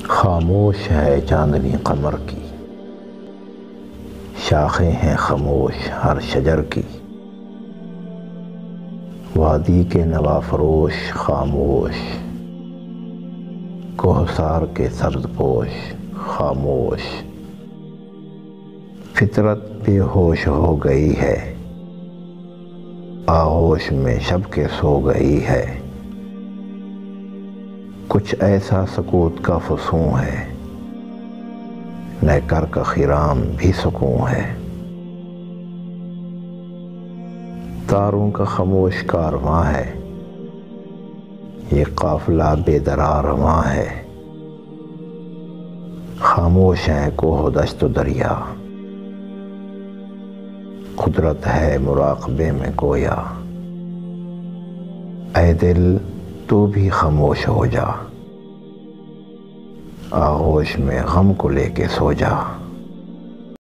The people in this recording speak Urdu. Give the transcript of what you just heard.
خاموش ہے چاندنی قمر کی، شاخیں ہیں خاموش ہر شجر کی، وادی کے نوا فروش خاموش، کوہسار کے سبز پوش خاموش، فطرت بے ہوش ہو گئی ہے، آغوش میں شب کے سو گئی ہے، کچھ ایسا سکوت کا فسوں ہے، نیکر کا خرام بھی سکون ہے، تاروں کا خاموش کارواں ہے، یہ قافلہ بے درا رواں ہے، خاموش ہیں کوہ و دشت و دریا، قدرت ہے مراقبے میں گویا، اے دل تو بھی خاموش ہو جا، آغوش میں غم کو لے کے سو جا۔